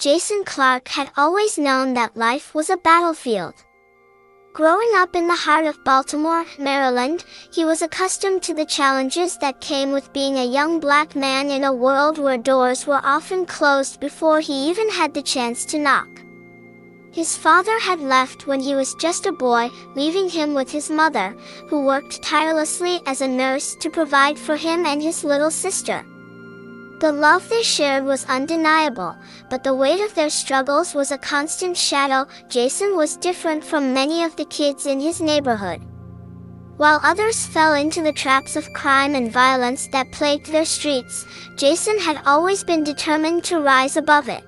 Jason Clark had always known that life was a battlefield. Growing up in the heart of Baltimore, Maryland, he was accustomed to the challenges that came with being a young black man in a world where doors were often closed before he even had the chance to knock. His father had left when he was just a boy, leaving him with his mother, who worked tirelessly as a nurse to provide for him and his little sister. The love they shared was undeniable, but the weight of their struggles was a constant shadow. Jason was different from many of the kids in his neighborhood. While others fell into the traps of crime and violence that plagued their streets, Jason had always been determined to rise above it.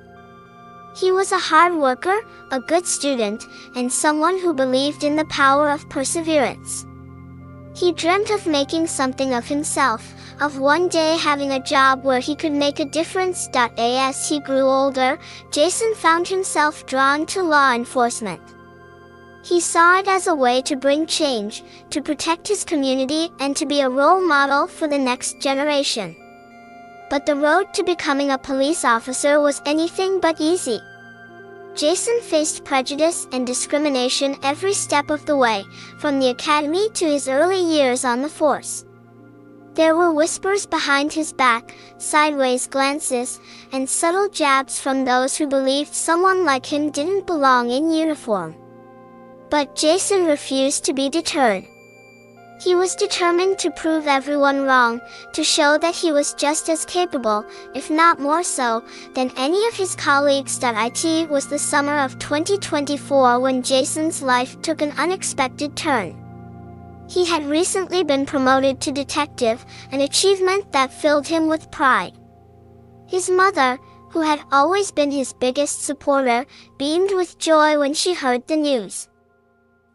He was a hard worker, a good student, and someone who believed in the power of perseverance. He dreamt of making something of himself, of one day having a job where he could make a difference. As he grew older, Jason found himself drawn to law enforcement. He saw it as a way to bring change, to protect his community, and to be a role model for the next generation. But the road to becoming a police officer was anything but easy. Jason faced prejudice and discrimination every step of the way, from the academy to his early years on the force. There were whispers behind his back, sideways glances, and subtle jabs from those who believed someone like him didn't belong in uniform. But Jason refused to be deterred. He was determined to prove everyone wrong, to show that he was just as capable, if not more so, than any of his colleagues. It was the summer of 2024 when Jason's life took an unexpected turn. He had recently been promoted to detective, an achievement that filled him with pride. His mother, who had always been his biggest supporter, beamed with joy when she heard the news.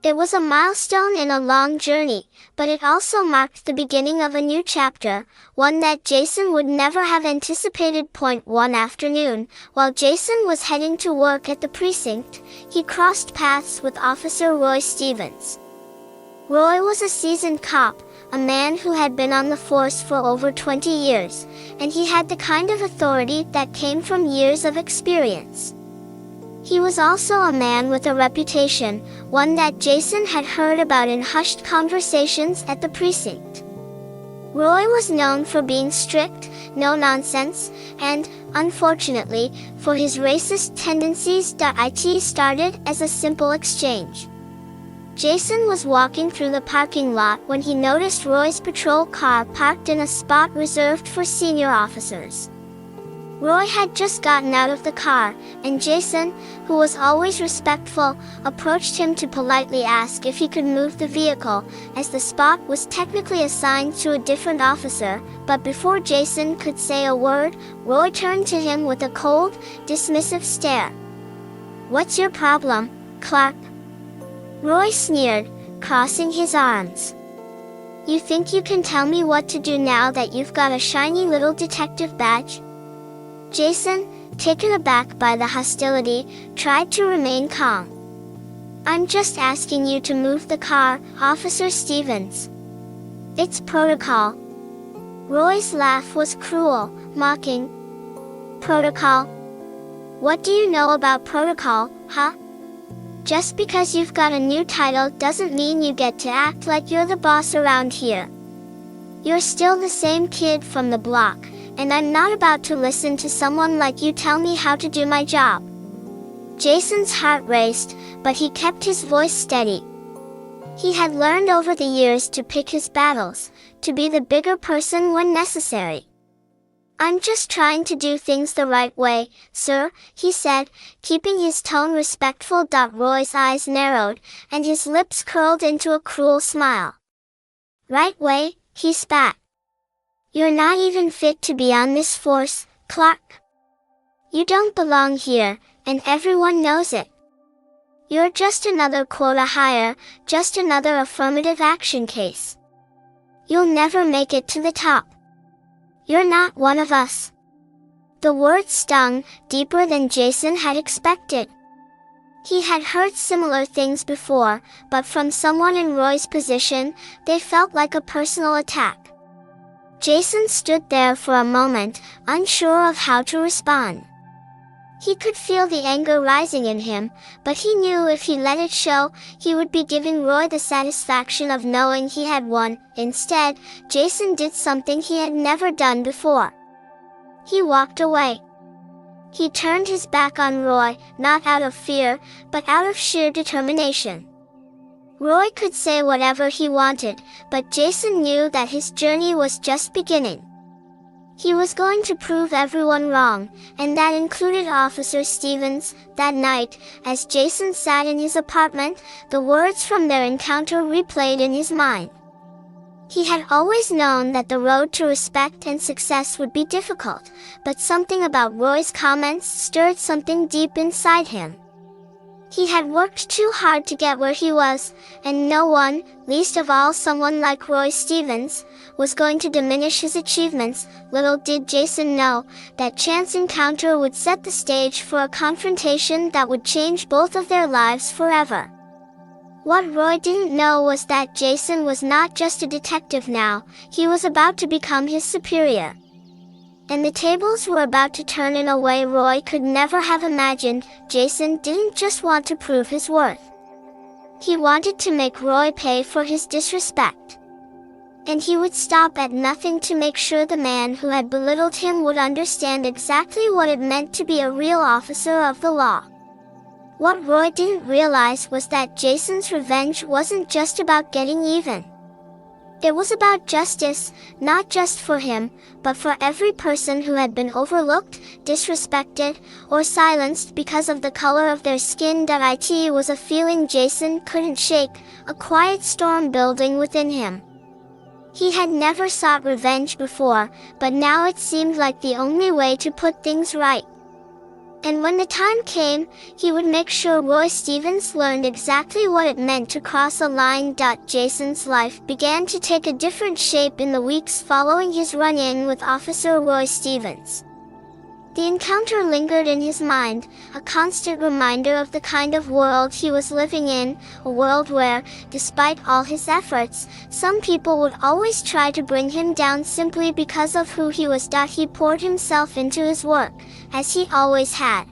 It was a milestone in a long journey, but it also marked the beginning of a new chapter, one that Jason would never have anticipated. One afternoon, while Jason was heading to work at the precinct, he crossed paths with Officer Roy Stevens. Roy was a seasoned cop, a man who had been on the force for over 20 years, and he had the kind of authority that came from years of experience. He was also a man with a reputation, one that Jason had heard about in hushed conversations at the precinct. Roy was known for being strict, no nonsense, and, unfortunately, for his racist tendencies. It started as a simple exchange. Jason was walking through the parking lot when he noticed Roy's patrol car parked in a spot reserved for senior officers. Roy had just gotten out of the car, and Jason, who was always respectful, approached him to politely ask if he could move the vehicle, as the spot was technically assigned to a different officer. But before Jason could say a word, Roy turned to him with a cold, dismissive stare. "What's your problem, Clark?" Roy sneered, crossing his arms. "You think you can tell me what to do now that you've got a shiny little detective badge?" Jason, taken aback by the hostility, tried to remain calm. "I'm just asking you to move the car, Officer Stevens. It's protocol." Roy's laugh was cruel, mocking. "Protocol? What do you know about protocol, huh? Just because you've got a new title doesn't mean you get to act like you're the boss around here. You're still the same kid from the block, and I'm not about to listen to someone like you tell me how to do my job." Jason's heart raced, but he kept his voice steady. He had learned over the years to pick his battles, to be the bigger person when necessary. "I'm just trying to do things the right way, sir," he said, keeping his tone respectful. Roy's eyes narrowed, and his lips curled into a cruel smile. "Right way," he spat. "You're not even fit to be on this force, Clark. You don't belong here, and everyone knows it. You're just another quota hire, just another affirmative action case. You'll never make it to the top. You're not one of us." The words stung, deeper than Jason had expected. He had heard similar things before, but from someone in Roy's position, they felt like a personal attack. Jason stood there for a moment, unsure of how to respond. He could feel the anger rising in him, but he knew if he let it show, he would be giving Roy the satisfaction of knowing he had won. Instead, Jason did something he had never done before. He walked away. He turned his back on Roy, not out of fear, but out of sheer determination. Roy could say whatever he wanted, but Jason knew that his journey was just beginning. He was going to prove everyone wrong, and that included Officer Stevens. That night, as Jason sat in his apartment, the words from their encounter replayed in his mind. He had always known that the road to respect and success would be difficult, but something about Roy's comments stirred something deep inside him. He had worked too hard to get where he was, and no one, least of all someone like Roy Stevens, was going to diminish his achievements. Little did Jason know that chance encounter would set the stage for a confrontation that would change both of their lives forever. What Roy didn't know was that Jason was not just a detective now, he was about to become his superior. And the tables were about to turn in a way Roy could never have imagined. Jason didn't just want to prove his worth. He wanted to make Roy pay for his disrespect. And he would stop at nothing to make sure the man who had belittled him would understand exactly what it meant to be a real officer of the law. What Roy didn't realize was that Jason's revenge wasn't just about getting even. It was about justice, not just for him, but for every person who had been overlooked, disrespected, or silenced because of the color of their skin. It was a feeling Jason couldn't shake, a quiet storm building within him. He had never sought revenge before, but now it seemed like the only way to put things right. And when the time came, he would make sure Roy Stevens learned exactly what it meant to cross a line. Jason's life began to take a different shape in the weeks following his run-in with Officer Roy Stevens. The encounter lingered in his mind, a constant reminder of the kind of world he was living in, a world where, despite all his efforts, some people would always try to bring him down simply because of who he was. He poured himself into his work, as he always had.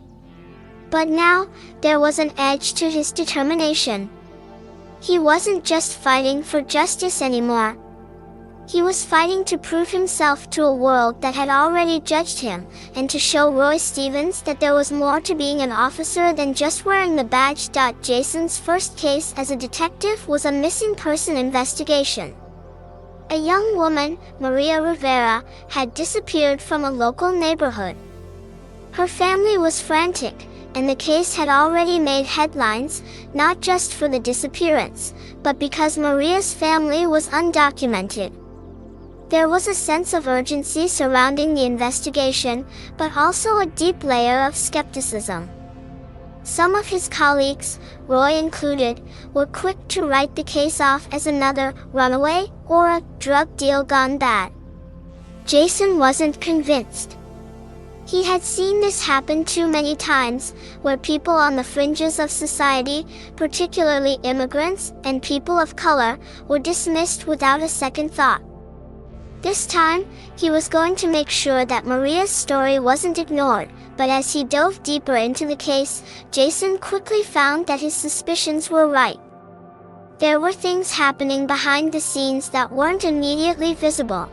But now, there was an edge to his determination. He wasn't just fighting for justice anymore. He was fighting to prove himself to a world that had already judged him, and to show Roy Stevens that there was more to being an officer than just wearing the badge. Jason's first case as a detective was a missing person investigation. A young woman, Maria Rivera, had disappeared from a local neighborhood. Her family was frantic, and the case had already made headlines, not just for the disappearance, but because Maria's family was undocumented. There was a sense of urgency surrounding the investigation, but also a deep layer of skepticism. Some of his colleagues, Roy included, were quick to write the case off as another runaway or a drug deal gone bad. Jason wasn't convinced. He had seen this happen too many times, where people on the fringes of society, particularly immigrants and people of color, were dismissed without a second thought. This time, he was going to make sure that Maria's story wasn't ignored, but as he dove deeper into the case, Jason quickly found that his suspicions were right. There were things happening behind the scenes that weren't immediately visible.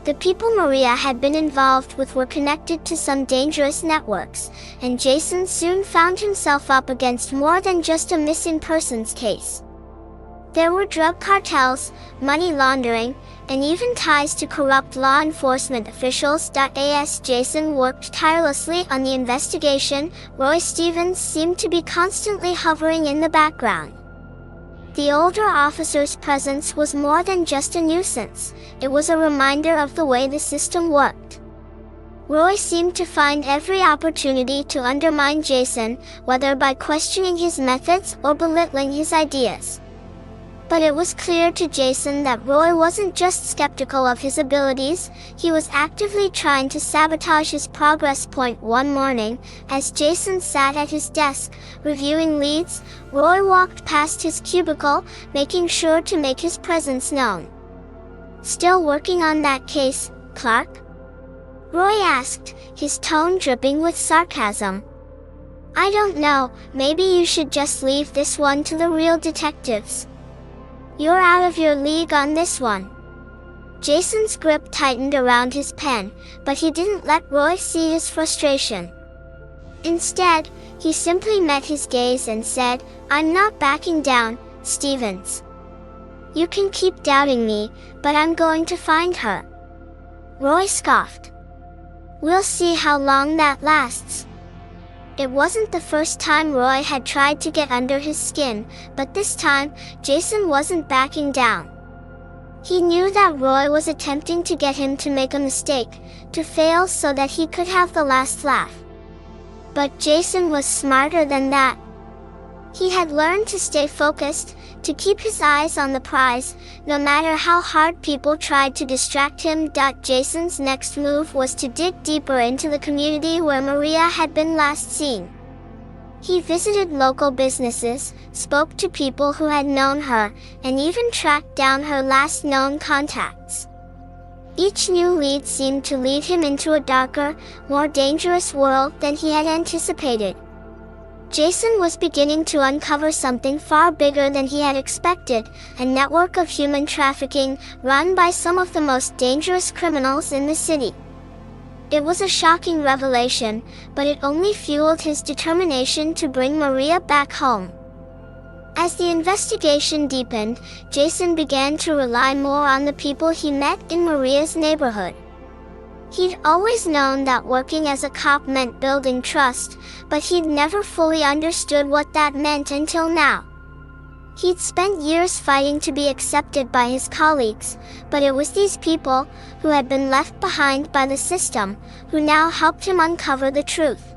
The people Maria had been involved with were connected to some dangerous networks, and Jason soon found himself up against more than just a missing persons case. There were drug cartels, money laundering, and even ties to corrupt law enforcement officials. As Jason worked tirelessly on the investigation, Roy Stevens seemed to be constantly hovering in the background. The older officer's presence was more than just a nuisance, it was a reminder of the way the system worked. Roy seemed to find every opportunity to undermine Jason, whether by questioning his methods or belittling his ideas. But it was clear to Jason that Roy wasn't just skeptical of his abilities, he was actively trying to sabotage his progress. One morning, as Jason sat at his desk, reviewing leads, Roy walked past his cubicle, making sure to make his presence known. "Still working on that case, Clark?" Roy asked, his tone dripping with sarcasm. I don't know, maybe you should just leave this one to the real detectives. You're out of your league on this one. Jason's grip tightened around his pen, but he didn't let Roy see his frustration. Instead, he simply met his gaze and said, I'm not backing down, Stevens. You can keep doubting me, but I'm going to find her. Roy scoffed. We'll see how long that lasts. It wasn't the first time Roy had tried to get under his skin, but this time, Jason wasn't backing down. He knew that Roy was attempting to get him to make a mistake, to fail so that he could have the last laugh. But Jason was smarter than that. He had learned to stay focused, to keep his eyes on the prize, no matter how hard people tried to distract him. Jason's next move was to dig deeper into the community where Maria had been last seen. He visited local businesses, spoke to people who had known her, and even tracked down her last known contacts. Each new lead seemed to lead him into a darker, more dangerous world than he had anticipated. Jason was beginning to uncover something far bigger than he had expected, a network of human trafficking run by some of the most dangerous criminals in the city. It was a shocking revelation, but it only fueled his determination to bring Maria back home. As the investigation deepened, Jason began to rely more on the people he met in Maria's neighborhood. He'd always known that working as a cop meant building trust, but he'd never fully understood what that meant until now. He'd spent years fighting to be accepted by his colleagues, but it was these people, who had been left behind by the system, who now helped him uncover the truth.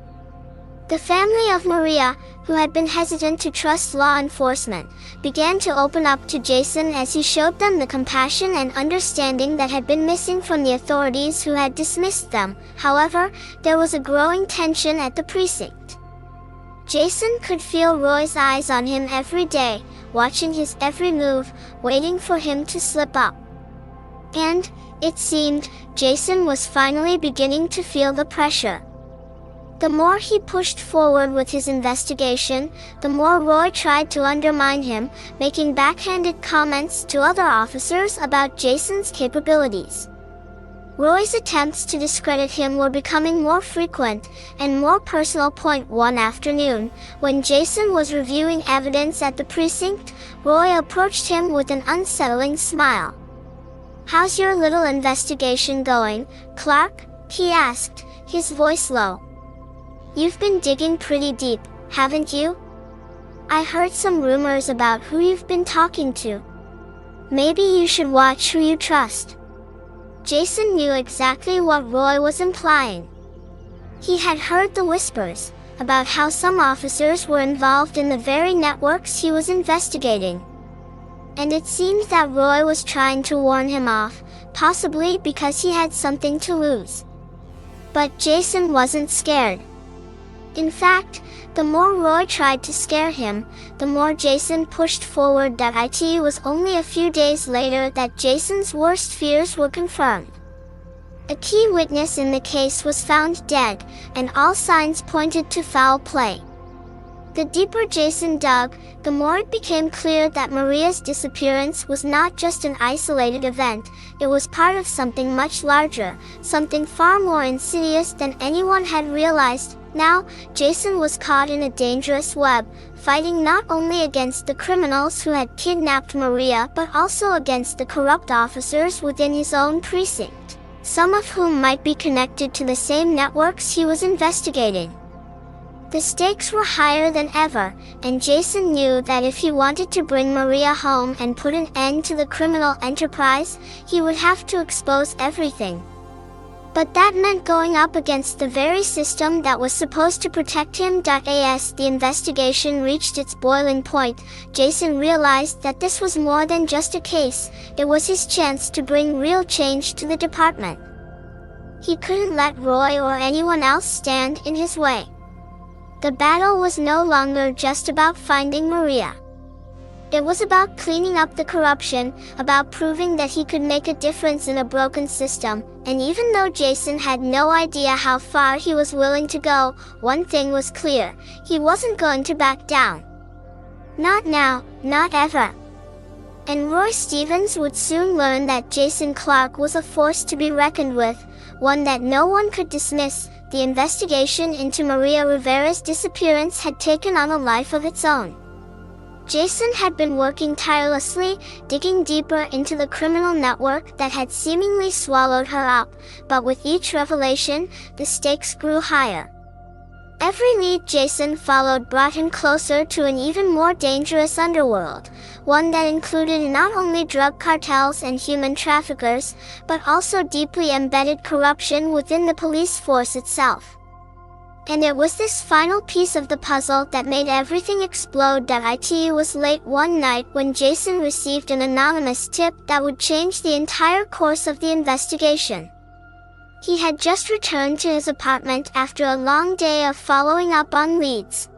The family of Maria, who had been hesitant to trust law enforcement, began to open up to Jason as he showed them the compassion and understanding that had been missing from the authorities who had dismissed them. However, there was a growing tension at the precinct. Jason could feel Roy's eyes on him every day, watching his every move, waiting for him to slip up. And, it seemed, Jason was finally beginning to feel the pressure. The more he pushed forward with his investigation, the more Roy tried to undermine him, making backhanded comments to other officers about Jason's capabilities. Roy's attempts to discredit him were becoming more frequent and more personal. One afternoon, when Jason was reviewing evidence at the precinct, Roy approached him with an unsettling smile. "How's your little investigation going, Clark?" he asked, his voice low. "You've been digging pretty deep, haven't you? I heard some rumors about who you've been talking to. Maybe you should watch who you trust." Jason knew exactly what Roy was implying. He had heard the whispers about how some officers were involved in the very networks he was investigating. And it seemed that Roy was trying to warn him off, possibly because he had something to lose. But Jason wasn't scared. In fact, the more Roy tried to scare him, the more Jason pushed forward. It was only a few days later that Jason's worst fears were confirmed. A key witness in the case was found dead, and all signs pointed to foul play. The deeper Jason dug, the more it became clear that Maria's disappearance was not just an isolated event, it was part of something much larger, something far more insidious than anyone had realized. Now, Jason was caught in a dangerous web, fighting not only against the criminals who had kidnapped Maria but also against the corrupt officers within his own precinct, some of whom might be connected to the same networks he was investigating. The stakes were higher than ever, and Jason knew that if he wanted to bring Maria home and put an end to the criminal enterprise, he would have to expose everything. But that meant going up against the very system that was supposed to protect him. As the investigation reached its boiling point, Jason realized that this was more than just a case, it was his chance to bring real change to the department. He couldn't let Roy or anyone else stand in his way. The battle was no longer just about finding Maria. It was about cleaning up the corruption, about proving that he could make a difference in a broken system, and even though Jason had no idea how far he was willing to go, one thing was clear: he wasn't going to back down. Not now, not ever. And Roy Stevens would soon learn that Jason Clark was a force to be reckoned with, one that no one could dismiss. The investigation into Maria Rivera's disappearance had taken on a life of its own. Jason had been working tirelessly, digging deeper into the criminal network that had seemingly swallowed her up, but with each revelation, the stakes grew higher. Every lead Jason followed brought him closer to an even more dangerous underworld, one that included not only drug cartels and human traffickers, but also deeply embedded corruption within the police force itself. And it was this final piece of the puzzle that made everything explode. It was late one night when Jason received an anonymous tip that would change the entire course of the investigation. He had just returned to his apartment after a long day of following up on leads.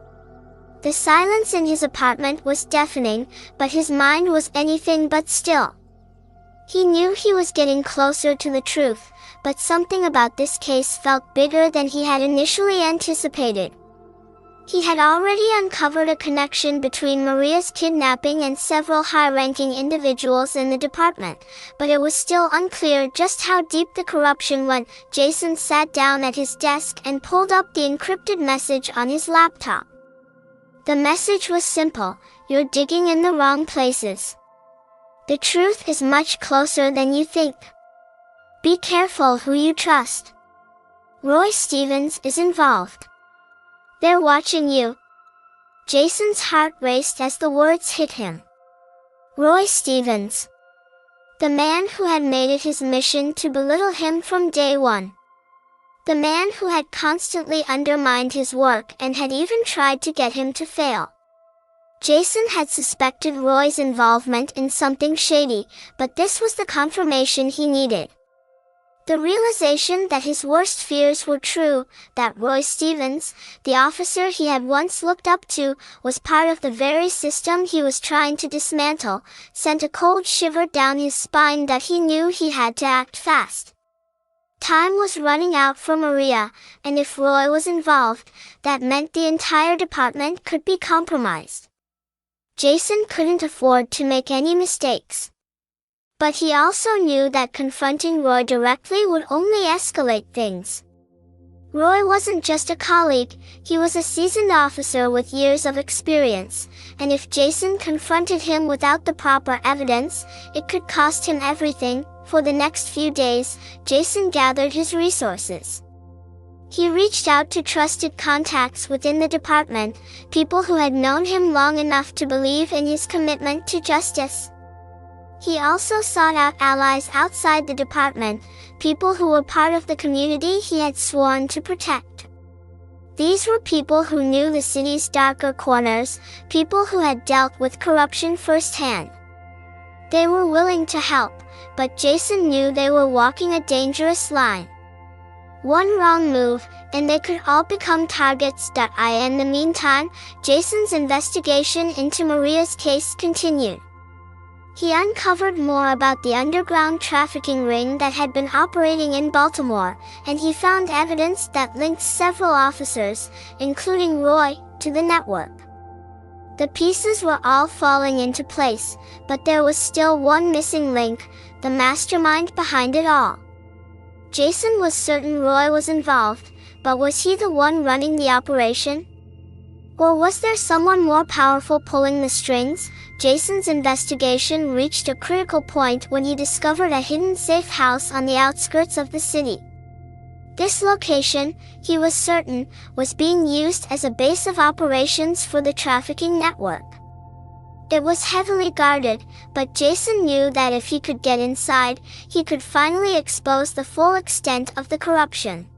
The silence in his apartment was deafening, but his mind was anything but still. He knew he was getting closer to the truth, but something about this case felt bigger than he had initially anticipated. He had already uncovered a connection between Maria's kidnapping and several high-ranking individuals in the department, but it was still unclear just how deep the corruption went. Jason sat down at his desk and pulled up the encrypted message on his laptop. The message was simple: "You're digging in the wrong places. The truth is much closer than you think. Be careful who you trust. Roy Stevens is involved. They're watching you." Jason's heart raced as the words hit him. Roy Stevens. The man who had made it his mission to belittle him from day one. The man who had constantly undermined his work and had even tried to get him to fail. Jason had suspected Roy's involvement in something shady, but this was the confirmation he needed. The realization that his worst fears were true, that Roy Stevens, the officer he had once looked up to, was part of the very system he was trying to dismantle, sent a cold shiver down his spine. That he knew he had to act fast. Time was running out for Maria, and if Roy was involved, that meant the entire department could be compromised. Jason couldn't afford to make any mistakes. But he also knew that confronting Roy directly would only escalate things. Roy wasn't just a colleague, he was a seasoned officer with years of experience, and if Jason confronted him without the proper evidence, it could cost him everything. For the next few days, Jason gathered his resources. He reached out to trusted contacts within the department, people who had known him long enough to believe in his commitment to justice. He also sought out allies outside the department, people who were part of the community he had sworn to protect. These were people who knew the city's darker corners, people who had dealt with corruption firsthand. They were willing to help, but Jason knew they were walking a dangerous line. One wrong move, and they could all become targets. In the meantime, Jason's investigation into Maria's case continued. He uncovered more about the underground trafficking ring that had been operating in Baltimore, and he found evidence that linked several officers, including Roy, to the network. The pieces were all falling into place, but there was still one missing link: the mastermind behind it all. Jason was certain Roy was involved, but was he the one running the operation? Or was there someone more powerful pulling the strings? Jason's investigation reached a critical point when he discovered a hidden safe house on the outskirts of the city. This location, he was certain, was being used as a base of operations for the trafficking network. It was heavily guarded, but Jason knew that if he could get inside, he could finally expose the full extent of the corruption.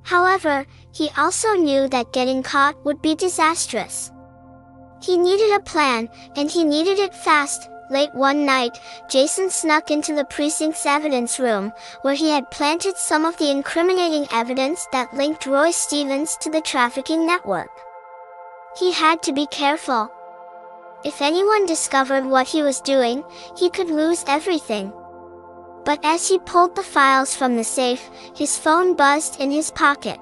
However, he also knew that getting caught would be disastrous. He needed a plan, and he needed it fast. Late one night, Jason snuck into the precinct's evidence room, where he had planted some of the incriminating evidence that linked Roy Stevens to the trafficking network. He had to be careful. If anyone discovered what he was doing, he could lose everything. But as he pulled the files from the safe, his phone buzzed in his pocket.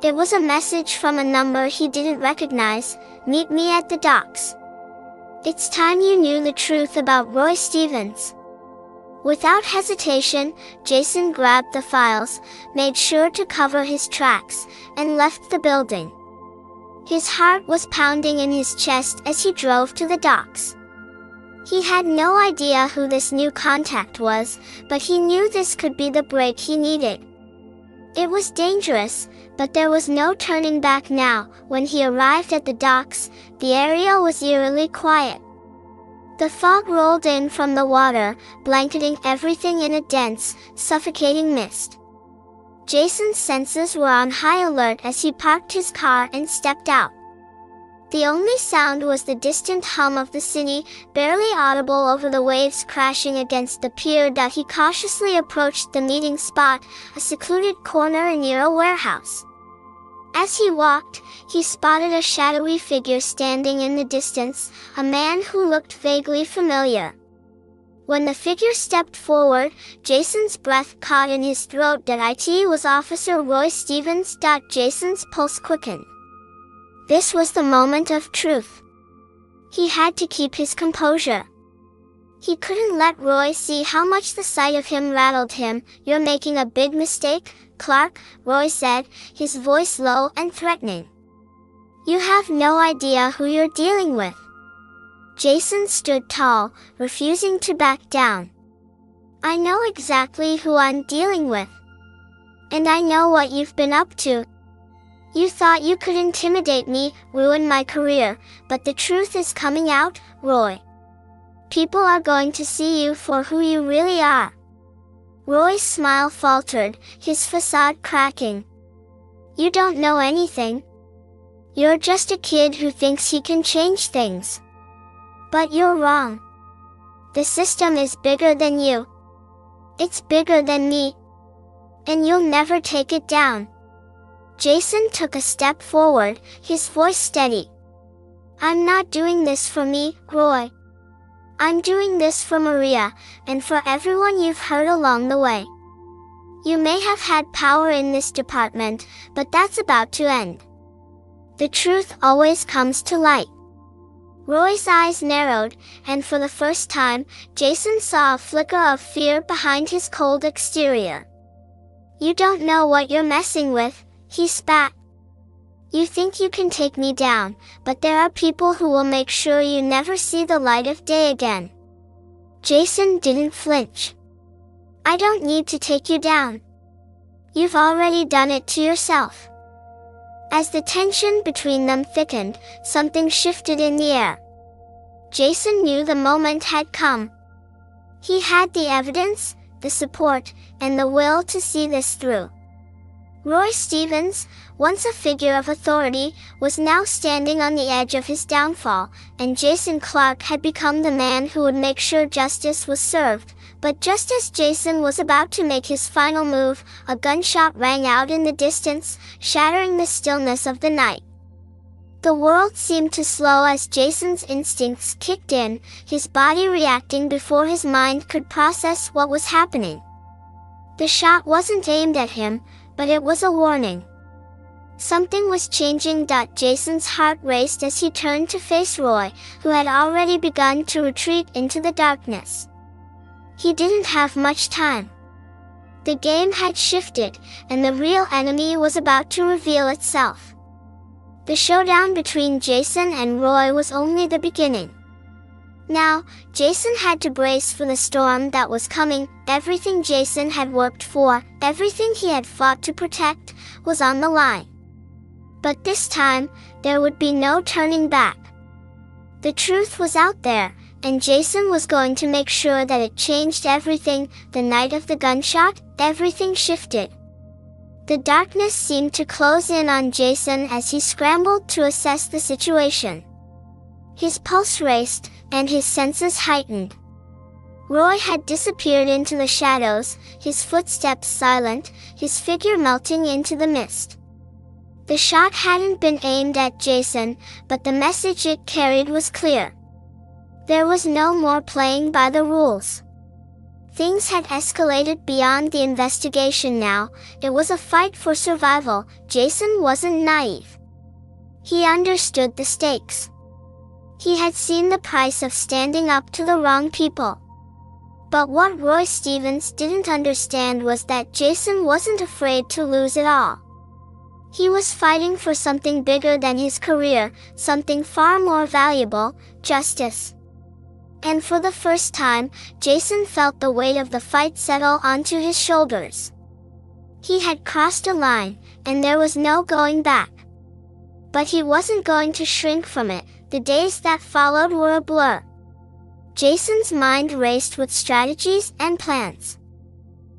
It was a message from a number he didn't recognize. "Meet me at the docks." It's time you knew the truth about Roy Stevens. Without hesitation, Jason grabbed the files, made sure to cover his tracks, and left the building. His heart was pounding in his chest as he drove to the docks. He had no idea who this new contact was, but he knew this could be the break he needed. It was dangerous, but there was no turning back now. When he arrived at the docks, the area was eerily quiet. The fog rolled in from the water, blanketing everything in a dense, suffocating mist. Jason's senses were on high alert as he parked his car and stepped out. The only sound was the distant hum of the city, barely audible over the waves crashing against the pier. He cautiously approached the meeting spot, a secluded corner near a warehouse. As he walked, he spotted a shadowy figure standing in the distance, a man who looked vaguely familiar. When the figure stepped forward, Jason's breath caught in his throat. It was Officer Roy Stevens. Jason's pulse quickened. This was the moment of truth. He had to keep his composure. He couldn't let Roy see how much the sight of him rattled him. "You're making a big mistake, Clark," Roy said, his voice low and threatening. "You have no idea who you're dealing with." Jason stood tall, refusing to back down. "I know exactly who I'm dealing with. And I know what you've been up to. You thought you could intimidate me, ruin my career, but the truth is coming out, Roy. People are going to see you for who you really are." Roy's smile faltered, his facade cracking. "You don't know anything. You're just a kid who thinks he can change things. But you're wrong. The system is bigger than you. It's bigger than me. And you'll never take it down." Jason took a step forward, his voice steady. "I'm not doing this for me, Roy. I'm doing this for Maria, and for everyone you've hurt along the way. You may have had power in this department, but that's about to end. The truth always comes to light." Roy's eyes narrowed, and for the first time, Jason saw a flicker of fear behind his cold exterior. "You don't know what you're messing with," he spat. "You think you can take me down, but there are people who will make sure you never see the light of day again." Jason didn't flinch. "I don't need to take you down. You've already done it to yourself." As the tension between them thickened, something shifted in the air. Jason knew the moment had come. He had the evidence, the support, and the will to see this through. Roy Stevens, once a figure of authority, was now standing on the edge of his downfall, and Jason Clark had become the man who would make sure justice was served. But just as Jason was about to make his final move, a gunshot rang out in the distance, shattering the stillness of the night. The world seemed to slow as Jason's instincts kicked in, his body reacting before his mind could process what was happening. The shot wasn't aimed at him, but it was a warning. Something was changing. Jason's heart raced as he turned to face Roy, who had already begun to retreat into the darkness. He didn't have much time. The game had shifted, and the real enemy was about to reveal itself. The showdown between Jason and Roy was only the beginning. Now, Jason had to brace for the storm that was coming. Everything Jason had worked for, everything he had fought to protect, was on the line. But this time, there would be no turning back. The truth was out there, and Jason was going to make sure that it changed everything. The night of the gunshot, everything shifted. The darkness seemed to close in on Jason as he scrambled to assess the situation. His pulse raced, and his senses heightened. Roy had disappeared into the shadows, his footsteps silent, his figure melting into the mist. The shot hadn't been aimed at Jason, but the message it carried was clear. There was no more playing by the rules. Things had escalated beyond the investigation now. It was a fight for survival. Jason wasn't naive. He understood the stakes. He had seen the price of standing up to the wrong people. But what Roy Stevens didn't understand was that Jason wasn't afraid to lose it all. He was fighting for something bigger than his career, something far more valuable: justice. And for the first time, Jason felt the weight of the fight settle onto his shoulders. He had crossed a line, and there was no going back. But he wasn't going to shrink from it. The days that followed were a blur. Jason's mind raced with strategies and plans.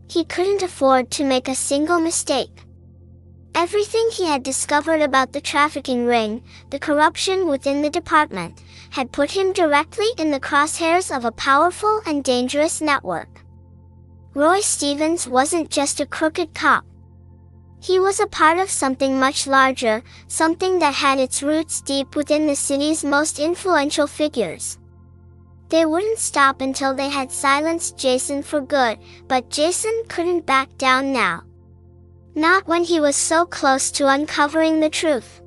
He couldn't afford to make a single mistake. Everything he had discovered about the trafficking ring, the corruption within the department, had put him directly in the crosshairs of a powerful and dangerous network. Roy Stevens wasn't just a crooked cop. He was a part of something much larger, something that had its roots deep within the city's most influential figures. They wouldn't stop until they had silenced Jason for good, but Jason couldn't back down now. Not when he was so close to uncovering the truth.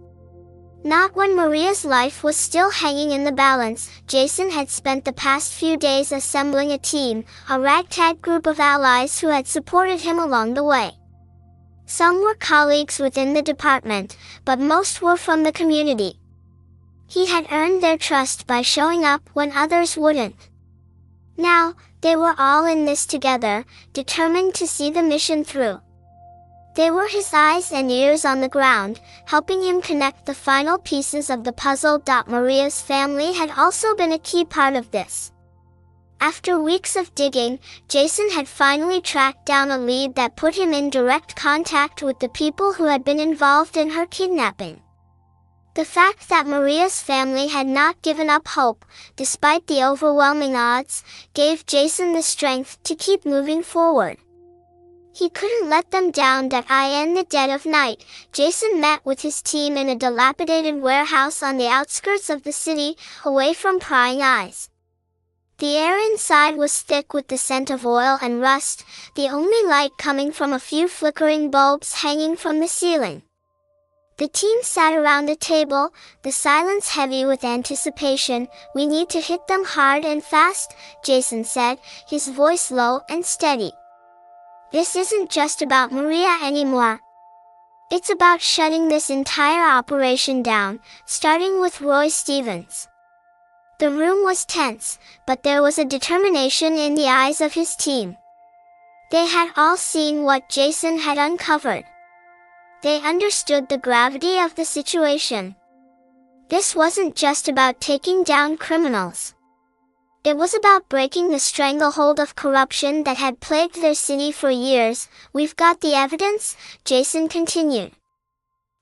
Not when Maria's life was still hanging in the balance. Jason had spent the past few days assembling a team, a ragtag group of allies who had supported him along the way. Some were colleagues within the department, but most were from the community. He had earned their trust by showing up when others wouldn't. Now, they were all in this together, determined to see the mission through. They were his eyes and ears on the ground, helping him connect the final pieces of the puzzle. Maria's family had also been a key part of this. After weeks of digging, Jason had finally tracked down a lead that put him in direct contact with the people who had been involved in her kidnapping. The fact that Maria's family had not given up hope, despite the overwhelming odds, gave Jason the strength to keep moving forward. He couldn't let them down. In the dead of night, Jason met with his team in a dilapidated warehouse on the outskirts of the city, away from prying eyes. The air inside was thick with the scent of oil and rust, the only light coming from a few flickering bulbs hanging from the ceiling. The team sat around a table, the silence heavy with anticipation. "We need to hit them hard and fast," Jason said, his voice low and steady. "This isn't just about Maria anymore. It's about shutting this entire operation down, starting with Roy Stevens." The room was tense, but there was a determination in the eyes of his team. They had all seen what Jason had uncovered. They understood the gravity of the situation. This wasn't just about taking down criminals. It was about breaking the stranglehold of corruption that had plagued their city for years. "We've got the evidence," Jason continued.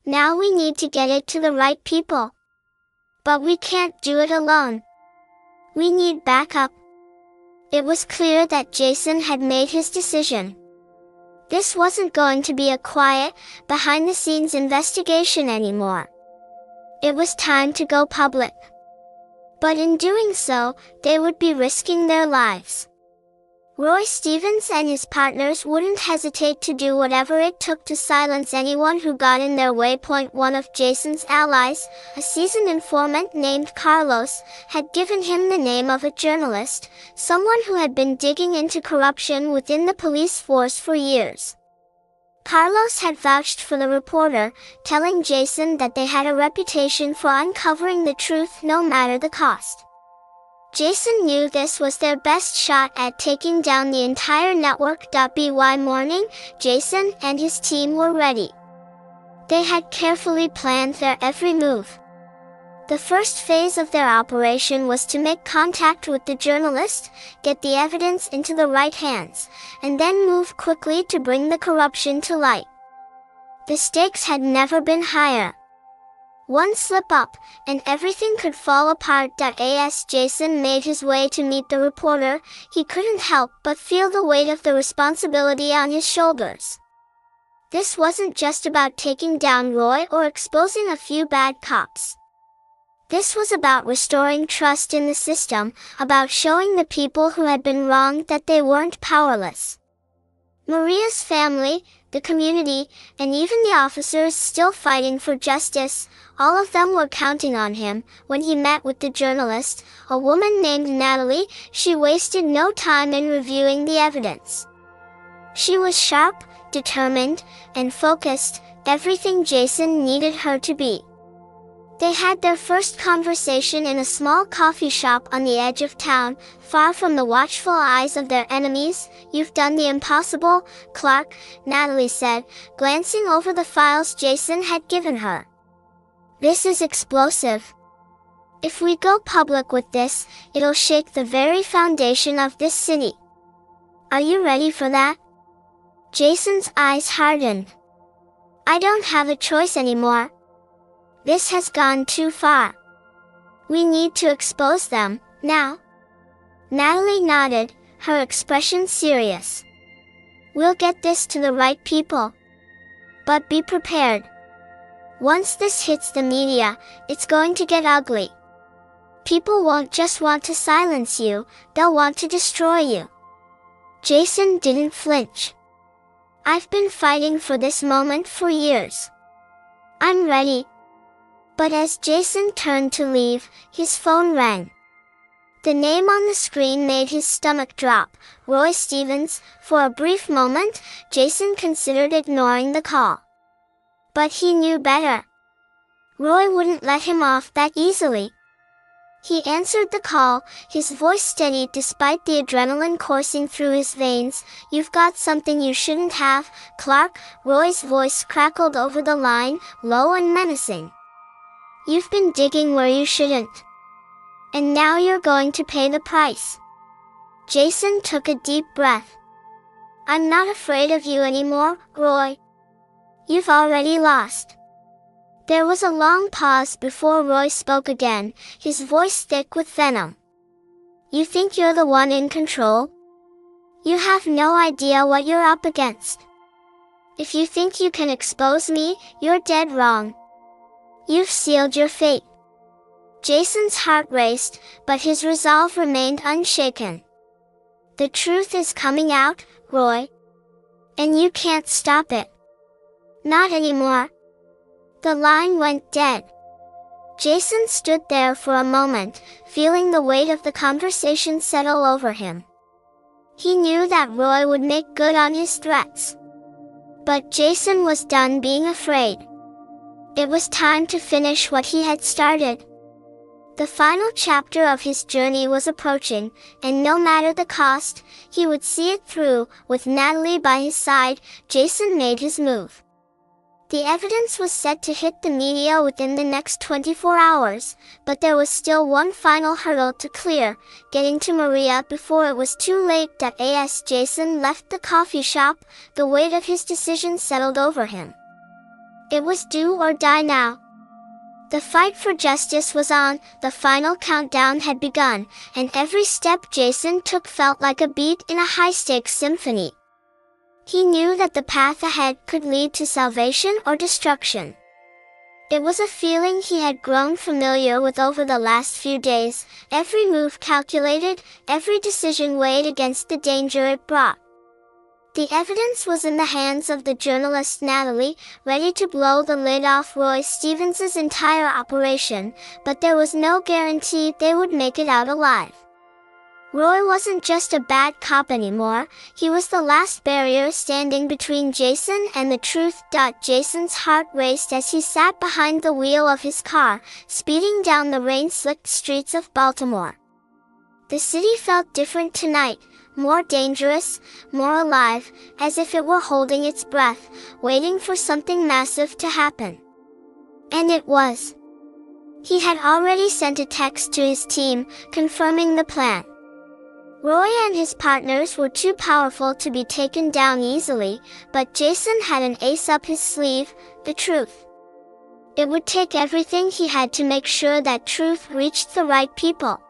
"Now we need to get it to the right people. But we can't do it alone. We need backup." It was clear that Jason had made his decision. This wasn't going to be a quiet, behind-the-scenes investigation anymore. It was time to go public. But in doing so, they would be risking their lives. Roy Stevens and his partners wouldn't hesitate to do whatever it took to silence anyone who got in their way. One of Jason's allies, a seasoned informant named Carlos, had given him the name of a journalist, someone who had been digging into corruption within the police force for years. Carlos had vouched for the reporter, telling Jason that they had a reputation for uncovering the truth no matter the cost. Jason knew this was their best shot at taking down the entire network. By morning, Jason and his team were ready. They had carefully planned their every move. The first phase of their operation was to make contact with the journalist, get the evidence into the right hands, and then move quickly to bring the corruption to light. The stakes had never been higher. One slip up, and everything could fall apart. As Jason made his way to meet the reporter, he couldn't help but feel the weight of the responsibility on his shoulders. This wasn't just about taking down Roy or exposing a few bad cops. This was about restoring trust in the system, about showing the people who had been wronged that they weren't powerless. Maria's family, the community, and even the officers still fighting for justice, all of them were counting on him. When he met with the journalist, a woman named Natalie, she wasted no time in reviewing the evidence. She was sharp, determined, and focused, everything Jason needed her to be. They had their first conversation in a small coffee shop on the edge of town, far from the watchful eyes of their enemies. "You've done the impossible, Clark," Natalie said, glancing over the files Jason had given her. "This is explosive. If we go public with this, it'll shake the very foundation of this city. Are you ready for that?" Jason's eyes hardened. "I don't have a choice anymore. This has gone too far. We need to expose them, now." Natalie nodded, her expression serious. "We'll get this to the right people. But be prepared. Once this hits the media, it's going to get ugly. People won't just want to silence you, they'll want to destroy you." Jason didn't flinch. "I've been fighting for this moment for years. I'm ready." But as Jason turned to leave, his phone rang. The name on the screen made his stomach drop, Roy Stevens. For a brief moment, Jason considered ignoring the call. But he knew better. Roy wouldn't let him off that easily. He answered the call, his voice steady despite the adrenaline coursing through his veins. "You've got something you shouldn't have, Clark." Roy's voice crackled over the line, low and menacing. "You've been digging where you shouldn't. And now you're going to pay the price." Jason took a deep breath. "I'm not afraid of you anymore, Roy. You've already lost." There was a long pause before Roy spoke again, his voice thick with venom. "You think you're the one in control? You have no idea what you're up against. If you think you can expose me, you're dead wrong. You've sealed your fate." Jason's heart raced, but his resolve remained unshaken. "The truth is coming out, Roy. And you can't stop it. Not anymore." The line went dead. Jason stood there for a moment, feeling the weight of the conversation settle over him. He knew that Roy would make good on his threats. But Jason was done being afraid. It was time to finish what he had started. The final chapter of his journey was approaching, and no matter the cost, he would see it through. With Natalie by his side, Jason made his move. The evidence was set to hit the media within the next 24 hours, but there was still one final hurdle to clear, getting to Maria before it was too late. As Jason left the coffee shop, the weight of his decision settled over him. It was do or die now. The fight for justice was on, the final countdown had begun, and every step Jason took felt like a beat in a high-stakes symphony. He knew that the path ahead could lead to salvation or destruction. It was a feeling he had grown familiar with over the last few days, every move calculated, every decision weighed against the danger it brought. The evidence was in the hands of the journalist Natalie, ready to blow the lid off Roy Stevens' entire operation, but there was no guarantee they would make it out alive. Roy wasn't just a bad cop anymore, he was the last barrier standing between Jason and the truth. Jason's heart raced as he sat behind the wheel of his car, speeding down the rain-slicked streets of Baltimore. The city felt different tonight, more dangerous, more alive, as if it were holding its breath, waiting for something massive to happen. And it was. He had already sent a text to his team, confirming the plan. Roy and his partners were too powerful to be taken down easily, but Jason had an ace up his sleeve, the truth. It would take everything he had to make sure that truth reached the right people.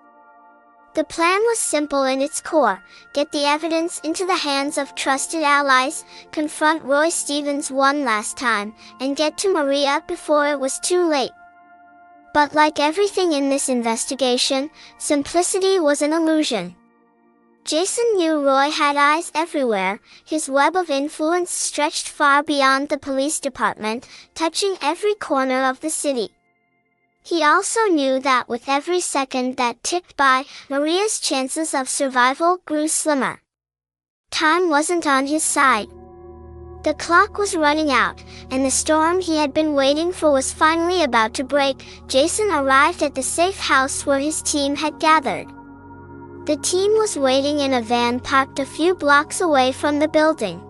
The plan was simple in its core: get the evidence into the hands of trusted allies, confront Roy Stevens one last time, and get to Maria before it was too late. But like everything in this investigation, simplicity was an illusion. Jason knew Roy had eyes everywhere. His web of influence stretched far beyond the police department, touching every corner of the city. He also knew that with every second that ticked by, Maria's chances of survival grew slimmer. Time wasn't on his side. The clock was running out, and the storm he had been waiting for was finally about to break. Jason arrived at the safe house where his team had gathered. The team was waiting in a van parked a few blocks away from the building.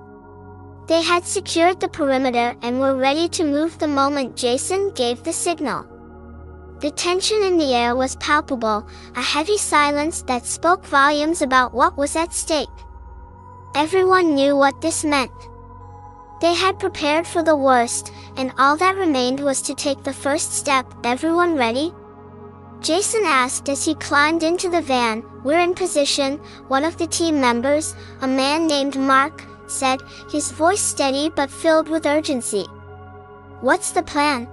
They had secured the perimeter and were ready to move the moment Jason gave the signal. The tension in the air was palpable, a heavy silence that spoke volumes about what was at stake. Everyone knew what this meant. They had prepared for the worst, and all that remained was to take the first step. "Everyone ready?" Jason asked as he climbed into the van. "We're in position," one of the team members, a man named Mark, said, his voice steady but filled with urgency. "What's the plan?"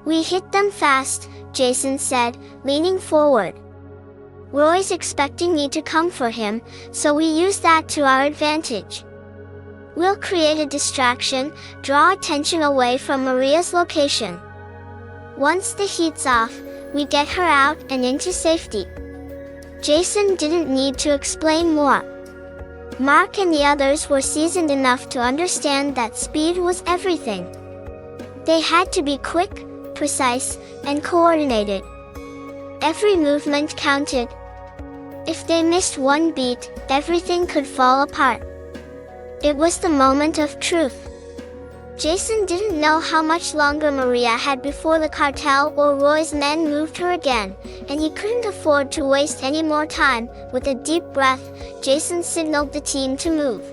"We hit them fast," Jason said, leaning forward. "Roy's expecting me to come for him, so we use that to our advantage. We'll create a distraction, draw attention away from Maria's location. Once the heat's off, we get her out and into safety." Jason didn't need to explain more. Mark and the others were seasoned enough to understand that speed was everything. They had to be quick, precise, and coordinated. Every movement counted. If they missed one beat, everything could fall apart. It was the moment of truth. Jason didn't know how much longer Maria had before the cartel or Roy's men moved her again, and he couldn't afford to waste any more time. With a deep breath, Jason signaled the team to move.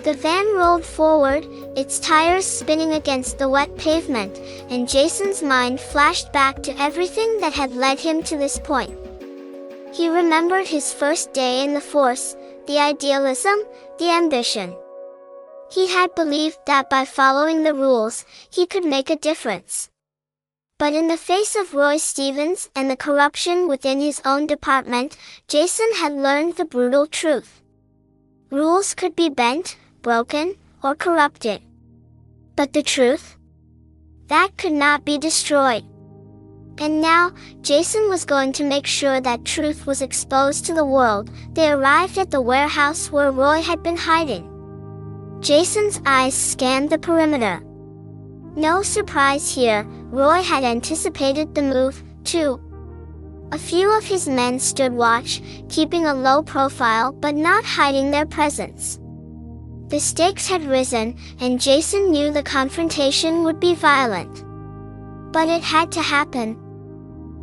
The van rolled forward, its tires spinning against the wet pavement, and Jason's mind flashed back to everything that had led him to this point. He remembered his first day in the force, the idealism, the ambition. He had believed that by following the rules, he could make a difference. But in the face of Roy Stevens and the corruption within his own department, Jason had learned the brutal truth. Rules could be bent, broken, or corrupted. But the truth? That could not be destroyed. And now, Jason was going to make sure that truth was exposed to the world. They arrived at the warehouse where Roy had been hiding. Jason's eyes scanned the perimeter. No surprise here, Roy had anticipated the move, too. A few of his men stood watch, keeping a low profile but not hiding their presence. The stakes had risen, and Jason knew the confrontation would be violent. But it had to happen.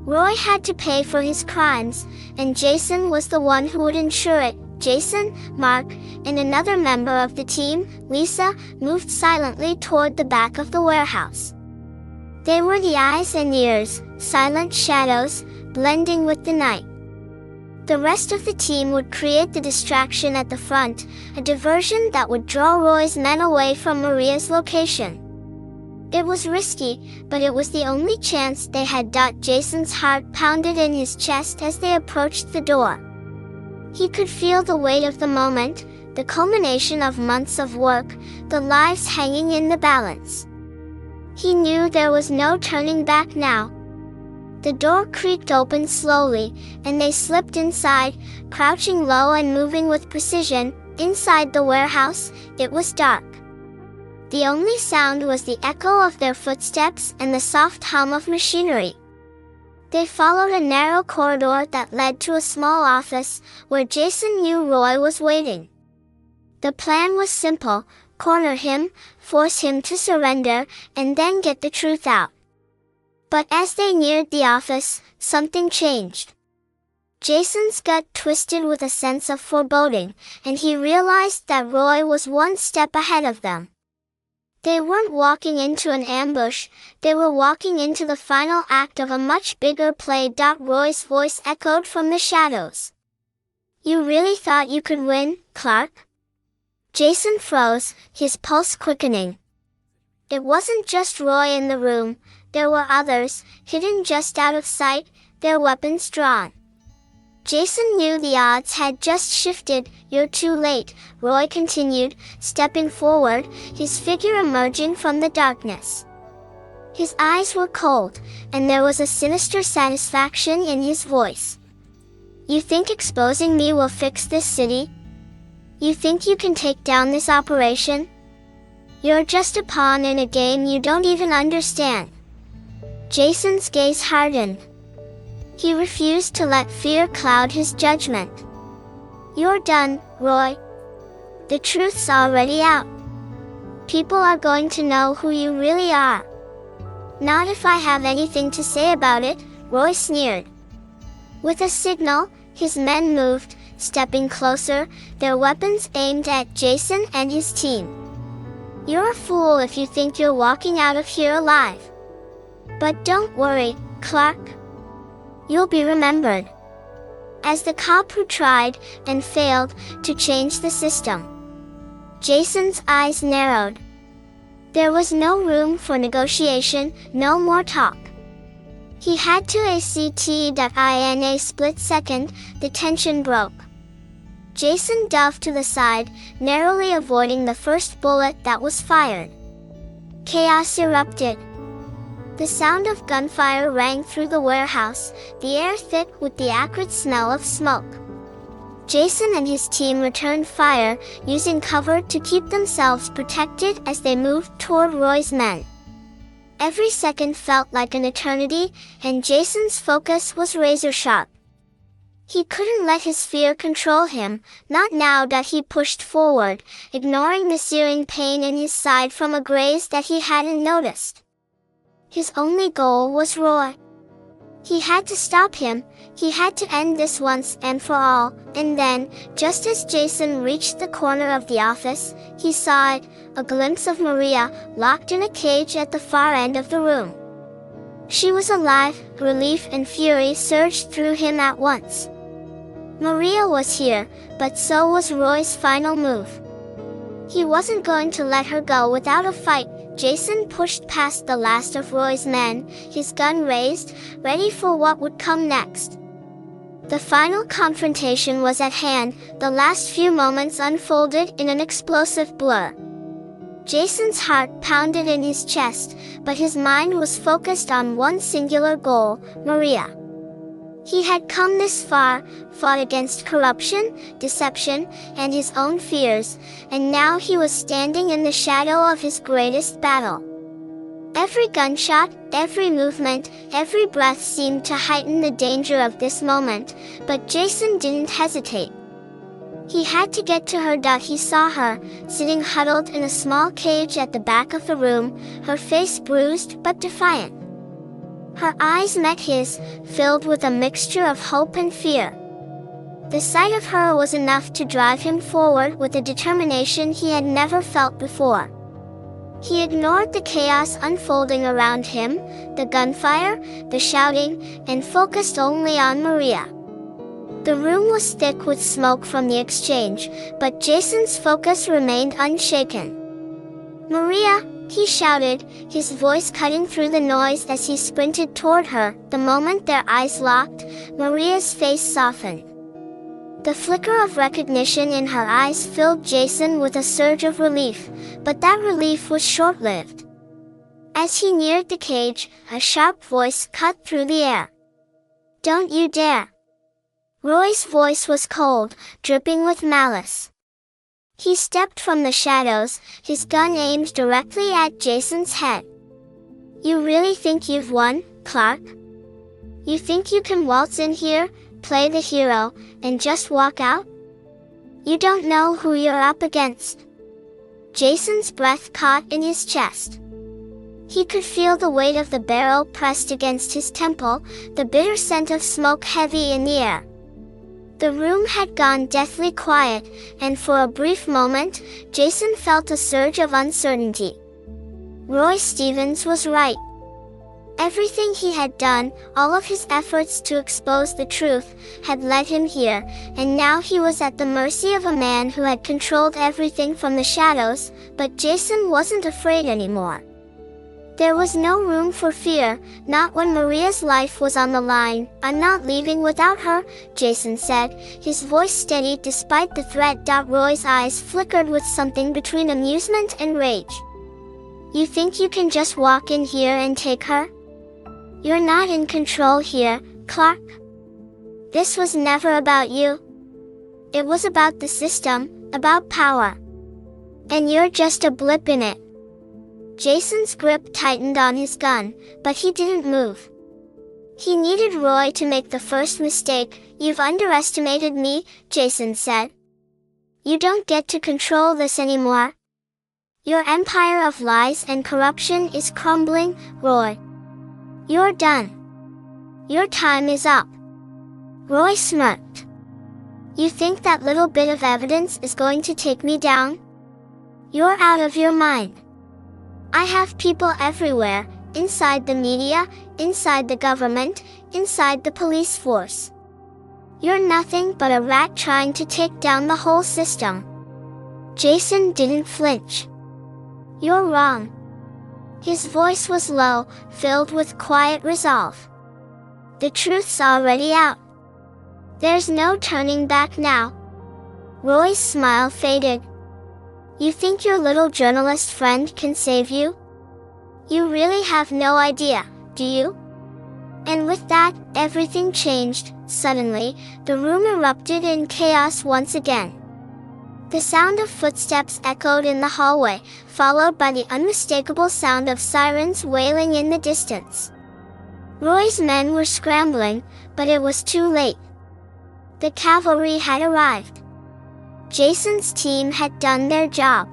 Roy had to pay for his crimes, and Jason was the one who would ensure it. Jason, Mark, and another member of the team, Lisa, moved silently toward the back of the warehouse. They were the eyes and ears, silent shadows, blending with the night. The rest of the team would create the distraction at the front, a diversion that would draw Roy's men away from Maria's location. It was risky, but it was the only chance they had. Jason's heart pounded in his chest as they approached the door. He could feel the weight of the moment, the culmination of months of work, the lives hanging in the balance. He knew there was no turning back now. The door creaked open slowly, and they slipped inside, crouching low and moving with precision. Inside the warehouse, it was dark. The only sound was the echo of their footsteps and the soft hum of machinery. They followed a narrow corridor that led to a small office, where Jason knew Roy was waiting. The plan was simple: corner him, force him to surrender, and then get the truth out. But as they neared the office, something changed. Jason's gut twisted with a sense of foreboding, and he realized that Roy was one step ahead of them. They weren't walking into an ambush, they were walking into the final act of a much bigger play. Roy's voice echoed from the shadows. You really thought you could win, Clark? Jason froze, his pulse quickening. It wasn't just Roy in the room, there were others, hidden just out of sight, their weapons drawn. Jason knew the odds had just shifted. You're too late, Roy continued, stepping forward, his figure emerging from the darkness. His eyes were cold, and there was a sinister satisfaction in his voice. You think exposing me will fix this city? You think you can take down this operation? You're just a pawn in a game you don't even understand. Jason's gaze hardened. He refused to let fear cloud his judgment. You're done, Roy. The truth's already out. People are going to know who you really are. Not if I have anything to say about it, Roy sneered. With a signal, his men moved, stepping closer, their weapons aimed at Jason and his team. You're a fool if you think you're walking out of here alive. But don't worry, Clark. You'll be remembered as the cop who tried, and failed, to change the system. Jason's eyes narrowed. There was no room for negotiation, no more talk. He had to act. In a split second, the tension broke. Jason dove to the side, narrowly avoiding the first bullet that was fired. Chaos erupted. The sound of gunfire rang through the warehouse, the air thick with the acrid smell of smoke. Jason and his team returned fire, using cover to keep themselves protected as they moved toward Roy's men. Every second felt like an eternity, and Jason's focus was razor-sharp. He couldn't let his fear control him, not now that he pushed forward, ignoring the searing pain in his side from a graze that he hadn't noticed. His only goal was Roy. He had to stop him, he had to end this once and for all, and then, just as Jason reached the corner of the office, he saw it, a glimpse of Maria, locked in a cage at the far end of the room. She was alive, relief and fury surged through him at once. Maria was here, but so was Roy's final move. He wasn't going to let her go without a fight. Jason pushed past the last of Roy's men, his gun raised, ready for what would come next. The final confrontation was at hand, the last few moments unfolded in an explosive blur. Jason's heart pounded in his chest, but his mind was focused on one singular goal, Maria. He had come this far, fought against corruption, deception, and his own fears, and now he was standing in the shadow of his greatest battle. Every gunshot, every movement, every breath seemed to heighten the danger of this moment, but Jason didn't hesitate. He had to get to her. He saw her, sitting huddled in a small cage at the back of the room, her face bruised but defiant. Her eyes met his, filled with a mixture of hope and fear. The sight of her was enough to drive him forward with a determination he had never felt before. He ignored the chaos unfolding around him, the gunfire, the shouting, and focused only on Maria. The room was thick with smoke from the exchange, but Jason's focus remained unshaken. Maria, he shouted, his voice cutting through the noise as he sprinted toward her. The moment their eyes locked, Maria's face softened. The flicker of recognition in her eyes filled Jason with a surge of relief, but that relief was short-lived. As he neared the cage, a sharp voice cut through the air. "Don't you dare!" Roy's voice was cold, dripping with malice. He stepped from the shadows, his gun aimed directly at Jason's head. "You really think you've won, Clark? You think you can waltz in here, play the hero, and just walk out? You don't know who you're up against." Jason's breath caught in his chest. He could feel the weight of the barrel pressed against his temple, the bitter scent of smoke heavy in the air. The room had gone deathly quiet, and for a brief moment, Jason felt a surge of uncertainty. Roy Stevens was right. Everything he had done, all of his efforts to expose the truth, had led him here, and now he was at the mercy of a man who had controlled everything from the shadows, but Jason wasn't afraid anymore. There was no room for fear, not when Maria's life was on the line. "I'm not leaving without her," Jason said, his voice steady despite the threat. Roy's eyes flickered with something between amusement and rage. "You think you can just walk in here and take her? You're not in control here, Clark. This was never about you. It was about the system, about power. And you're just a blip in it." Jason's grip tightened on his gun, but he didn't move. He needed Roy to make the first mistake. "You've underestimated me," Jason said. "You don't get to control this anymore. Your empire of lies and corruption is crumbling, Roy. You're done. Your time is up." Roy smirked. "You think that little bit of evidence is going to take me down? You're out of your mind. I have people everywhere, inside the media, inside the government, inside the police force. You're nothing but a rat trying to take down the whole system." Jason didn't flinch. "You're wrong." His voice was low, filled with quiet resolve. "The truth's already out. There's no turning back now." Roy's smile faded. "You think your little journalist friend can save you? You really have no idea, do you?" And with that, everything changed. Suddenly, the room erupted in chaos once again. The sound of footsteps echoed in the hallway, followed by the unmistakable sound of sirens wailing in the distance. Roy's men were scrambling, but it was too late. The cavalry had arrived. Jason's team had done their job.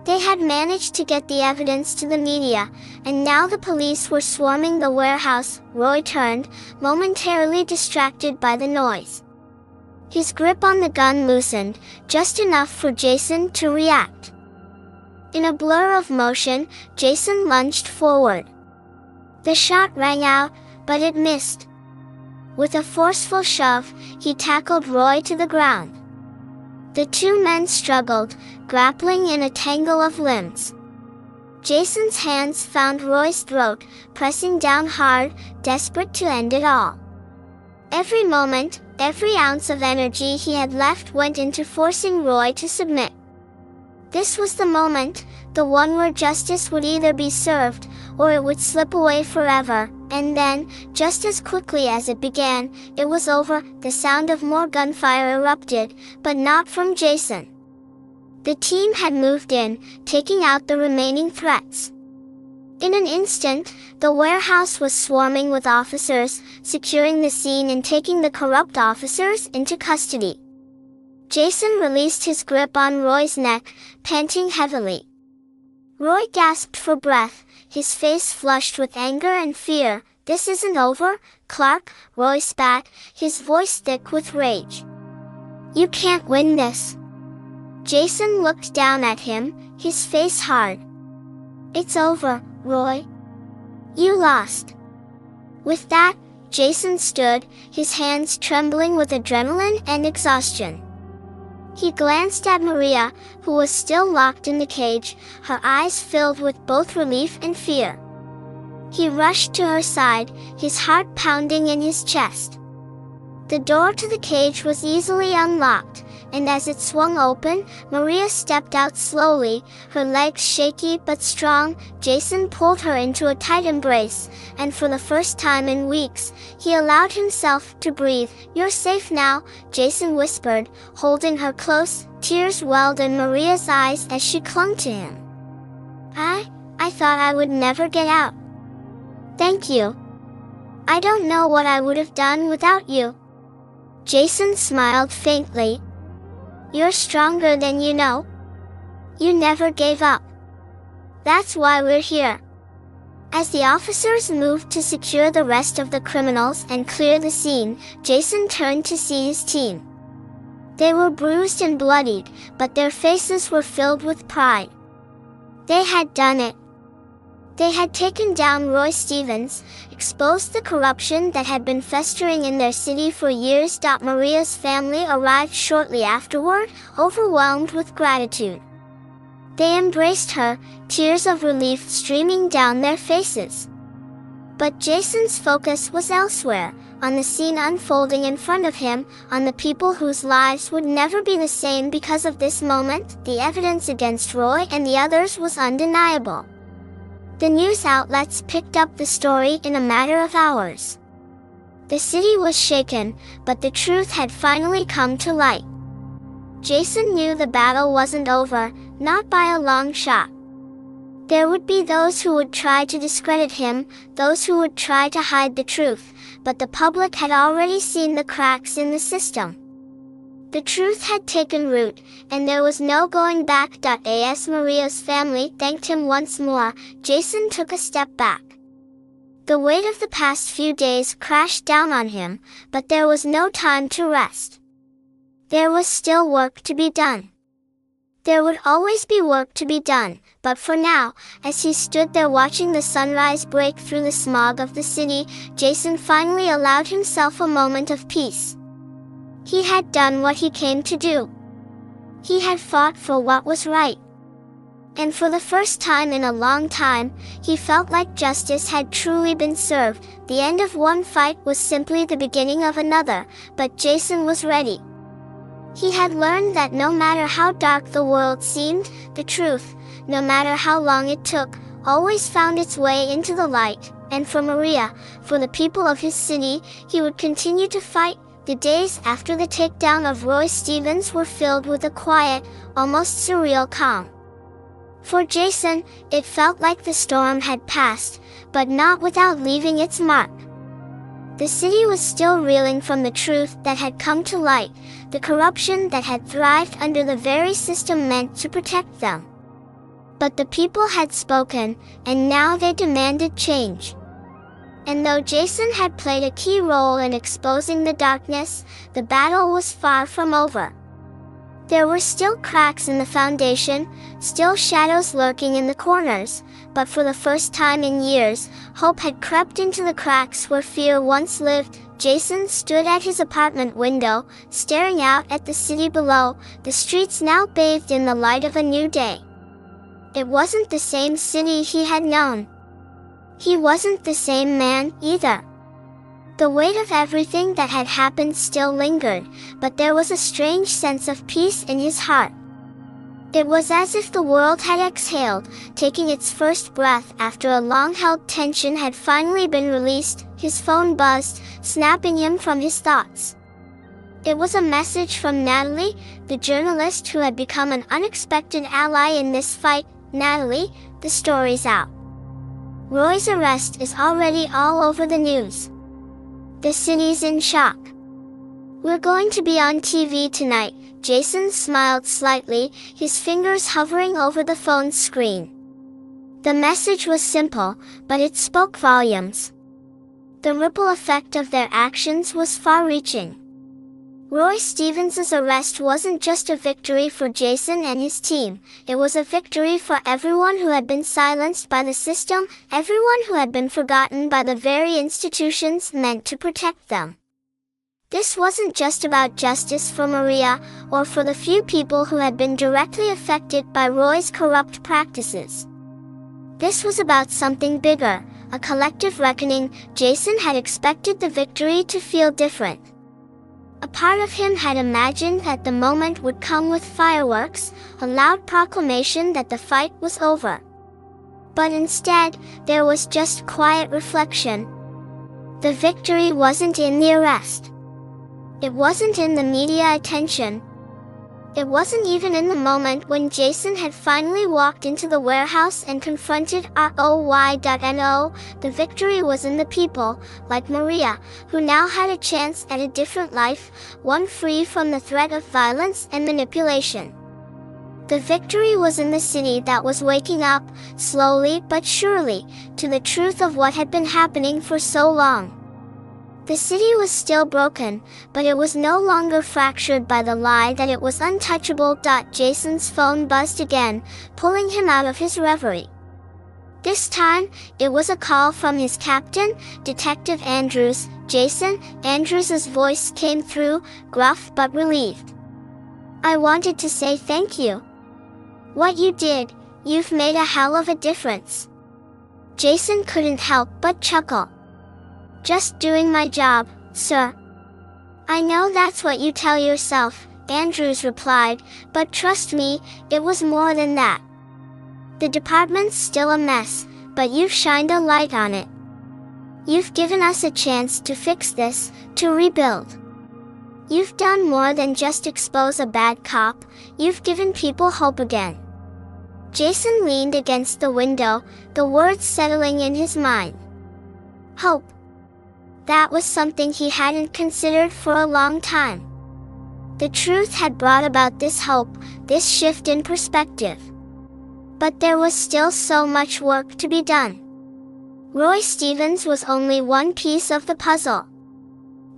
They had managed to get the evidence to the media, and now the police were swarming the warehouse. Roy turned, momentarily distracted by the noise. His grip on the gun loosened, just enough for Jason to react. In a blur of motion, Jason lunged forward. The shot rang out, but it missed. With a forceful shove, he tackled Roy to the ground. The two men struggled, grappling in a tangle of limbs. Jason's hands found Roy's throat, pressing down hard, desperate to end it all. Every moment, every ounce of energy he had left went into forcing Roy to submit. This was the moment, the one where justice would either be served, or it would slip away forever, and then, just as quickly as it began, it was over. The sound of more gunfire erupted, but not from Jason. The team had moved in, taking out the remaining threats. In an instant, the warehouse was swarming with officers, securing the scene and taking the corrupt officers into custody. Jason released his grip on Roy's neck, panting heavily. Roy gasped for breath, his face flushed with anger and fear. "This isn't over, Clark," Roy spat, his voice thick with rage. "You can't win this." Jason looked down at him, his face hard. "It's over, Roy. You lost." With that, Jason stood, his hands trembling with adrenaline and exhaustion. He glanced at Maria, who was still locked in the cage, her eyes filled with both relief and fear. He rushed to her side, his heart pounding in his chest. The door to the cage was easily unlocked, and as it swung open, Maria stepped out slowly, her legs shaky but strong. Jason pulled her into a tight embrace, and for the first time in weeks, he allowed himself to breathe. "You're safe now," Jason whispered, holding her close. Tears welled in Maria's eyes as she clung to him. I thought I would never get out. Thank you. I don't know what I would have done without you." Jason smiled faintly. "You're stronger than you know. You never gave up. That's why we're here." As the officers moved to secure the rest of the criminals and clear the scene, Jason turned to see his team. They were bruised and bloodied, but their faces were filled with pride. They had done it. They had taken down Roy Stevens, exposed the corruption that had been festering in their city for years. Maria's family arrived shortly afterward, overwhelmed with gratitude. They embraced her, tears of relief streaming down their faces. But Jason's focus was elsewhere, on the scene unfolding in front of him, on the people whose lives would never be the same because of this moment. The evidence against Roy and the others was undeniable. The news outlets picked up the story in a matter of hours. The city was shaken, but the truth had finally come to light. Jason knew the battle wasn't over, not by a long shot. There would be those who would try to discredit him, those who would try to hide the truth, but the public had already seen the cracks in the system. The truth had taken root, and there was no going back. As Maria's family thanked him once more, Jason took a step back. The weight of the past few days crashed down on him, but there was no time to rest. There was still work to be done. There would always be work to be done, but for now, as he stood there watching the sunrise break through the smog of the city, Jason finally allowed himself a moment of peace. He had done what he came to do. He had fought for what was right. And for the first time in a long time, he felt like justice had truly been served. The end of one fight was simply the beginning of another, but Jason was ready. He had learned that no matter how dark the world seemed, the truth, no matter how long it took, always found its way into the light. And for Maria, for the people of his city, he would continue to fight. The days after the takedown of Roy Stevens were filled with a quiet, almost surreal calm. For Jason, it felt like the storm had passed, but not without leaving its mark. The city was still reeling from the truth that had come to light, the corruption that had thrived under the very system meant to protect them. But the people had spoken, and now they demanded change. And though Jason had played a key role in exposing the darkness, the battle was far from over. There were still cracks in the foundation, still shadows lurking in the corners, but for the first time in years, hope had crept into the cracks where fear once lived. Jason stood at his apartment window, staring out at the city below, the streets now bathed in the light of a new day. It wasn't the same city he had known. He wasn't the same man, either. The weight of everything that had happened still lingered, but there was a strange sense of peace in his heart. It was as if the world had exhaled, taking its first breath after a long-held tension had finally been released. His phone buzzed, snapping him from his thoughts. It was a message from Natalie, the journalist who had become an unexpected ally in this fight. "Natalie, the story's out. Roy's arrest is already all over the news. The city's in shock. We're going to be on TV tonight." Jason smiled slightly, his fingers hovering over the phone's screen. The message was simple, but it spoke volumes. The ripple effect of their actions was far-reaching. Roy Stevens' arrest wasn't just a victory for Jason and his team, it was a victory for everyone who had been silenced by the system, everyone who had been forgotten by the very institutions meant to protect them. This wasn't just about justice for Maria, or for the few people who had been directly affected by Roy's corrupt practices. This was about something bigger, a collective reckoning. Jason had expected the victory to feel different. A part of him had imagined that the moment would come with fireworks, a loud proclamation that the fight was over. But instead, there was just quiet reflection. The victory wasn't in the arrest. It wasn't in the media attention. It wasn't even in the moment when Jason had finally walked into the warehouse and confronted Roy.no. The victory was in the people, like Maria, who now had a chance at a different life, one free from the threat of violence and manipulation. The victory was in the city that was waking up, slowly but surely, to the truth of what had been happening for so long. The city was still broken, but it was no longer fractured by the lie that it was untouchable. Jason's phone buzzed again, pulling him out of his reverie. This time, it was a call from his captain, Detective Andrews. "Jason," Andrews's voice came through, gruff but relieved. "I wanted to say thank you. What you did, you've made a hell of a difference." Jason couldn't help but chuckle. "Just doing my job, sir." "I know that's what you tell yourself," Andrews replied, "but trust me, it was more than that. The department's still a mess, but you've shined a light on it. You've given us a chance to fix this, to rebuild. You've done more than just expose a bad cop, you've given people hope again." Jason leaned against the window, the words settling in his mind. Hope. That was something he hadn't considered for a long time. The truth had brought about this hope, this shift in perspective. But there was still so much work to be done. Roy Stevens was only one piece of the puzzle.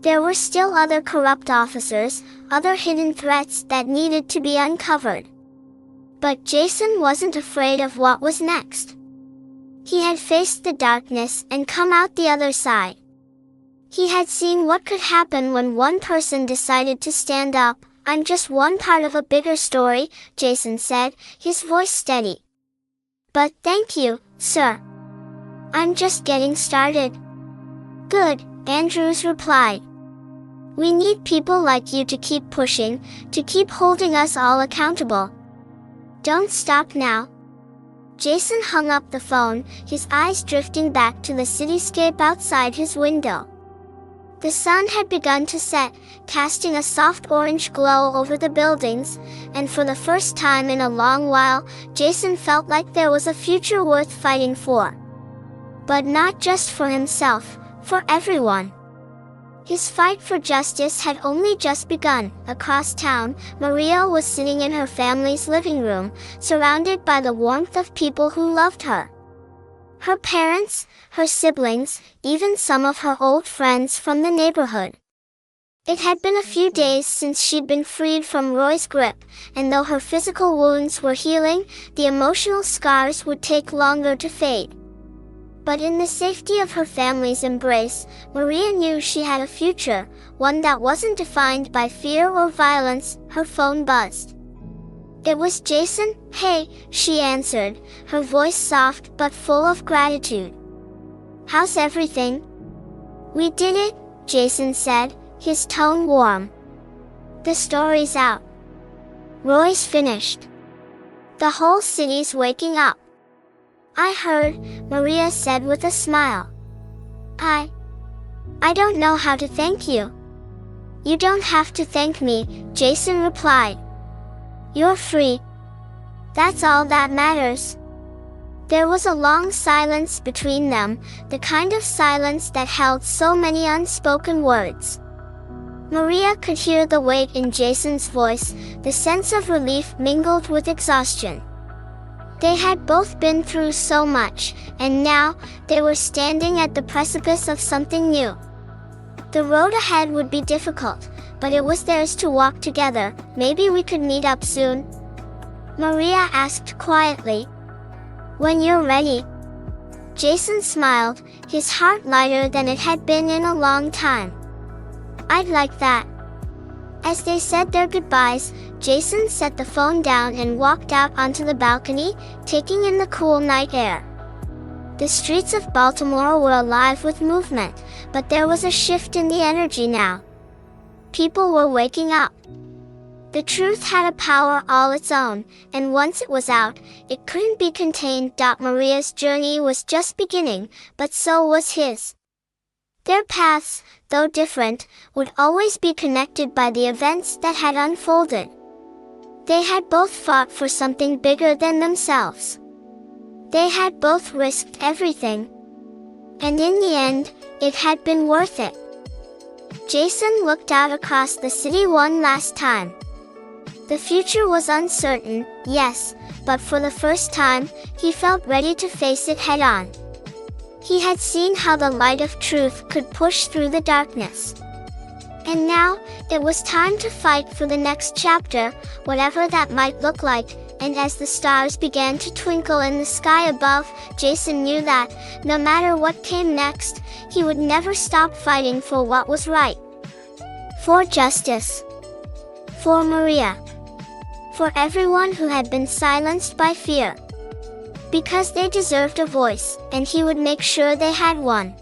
There were still other corrupt officers, other hidden threats that needed to be uncovered. But Jason wasn't afraid of what was next. He had faced the darkness and come out the other side. He had seen what could happen when one person decided to stand up. "I'm just one part of a bigger story," Jason said, his voice steady. "But thank you, sir. I'm just getting started." "Good," Andrews replied. "We need people like you to keep pushing, to keep holding us all accountable. Don't stop now." Jason hung up the phone, his eyes drifting back to the cityscape outside his window. The sun had begun to set, casting a soft orange glow over the buildings, and for the first time in a long while, Jason felt like there was a future worth fighting for. But not just for himself, for everyone. His fight for justice had only just begun. Across town, Maria was sitting in her family's living room, surrounded by the warmth of people who loved her. Her parents, her siblings, even some of her old friends from the neighborhood. It had been a few days since she'd been freed from Roy's grip, and though her physical wounds were healing, the emotional scars would take longer to fade. But in the safety of her family's embrace, Maria knew she had a future, one that wasn't defined by fear or violence. Her phone buzzed. It was Jason. "Hey," she answered, her voice soft but full of gratitude. "How's everything?" "We did it," Jason said, his tone warm. "The story's out. Roy's finished. The whole city's waking up." "I heard," Maria said with a smile. I don't know how to thank you." "You don't have to thank me," Jason replied. "You're free. That's all that matters." There was a long silence between them, the kind of silence that held so many unspoken words. Maria could hear the weight in Jason's voice, the sense of relief mingled with exhaustion. They had both been through so much, and now, they were standing at the precipice of something new. The road ahead would be difficult, but it was theirs to walk together. "Maybe we could meet up soon?" Maria asked quietly. "When you're ready." Jason smiled, his heart lighter than it had been in a long time. "I'd like that." As they said their goodbyes, Jason set the phone down and walked out onto the balcony, taking in the cool night air. The streets of Baltimore were alive with movement, but there was a shift in the energy now. People were waking up. The truth had a power all its own, and once it was out, it couldn't be contained. Maria's journey was just beginning, but so was his. Their paths, though different, would always be connected by the events that had unfolded. They had both fought for something bigger than themselves. They had both risked everything. And in the end, it had been worth it. Jason looked out across the city one last time. The future was uncertain, yes, but for the first time, he felt ready to face it head-on. He had seen how the light of truth could push through the darkness. And now, it was time to fight for the next chapter, whatever that might look like. and as the stars began to twinkle in the sky above, Jason knew that, no matter what came next, he would never stop fighting for what was right. For justice. For Maria. For everyone who had been silenced by fear. Because they deserved a voice, and he would make sure they had one.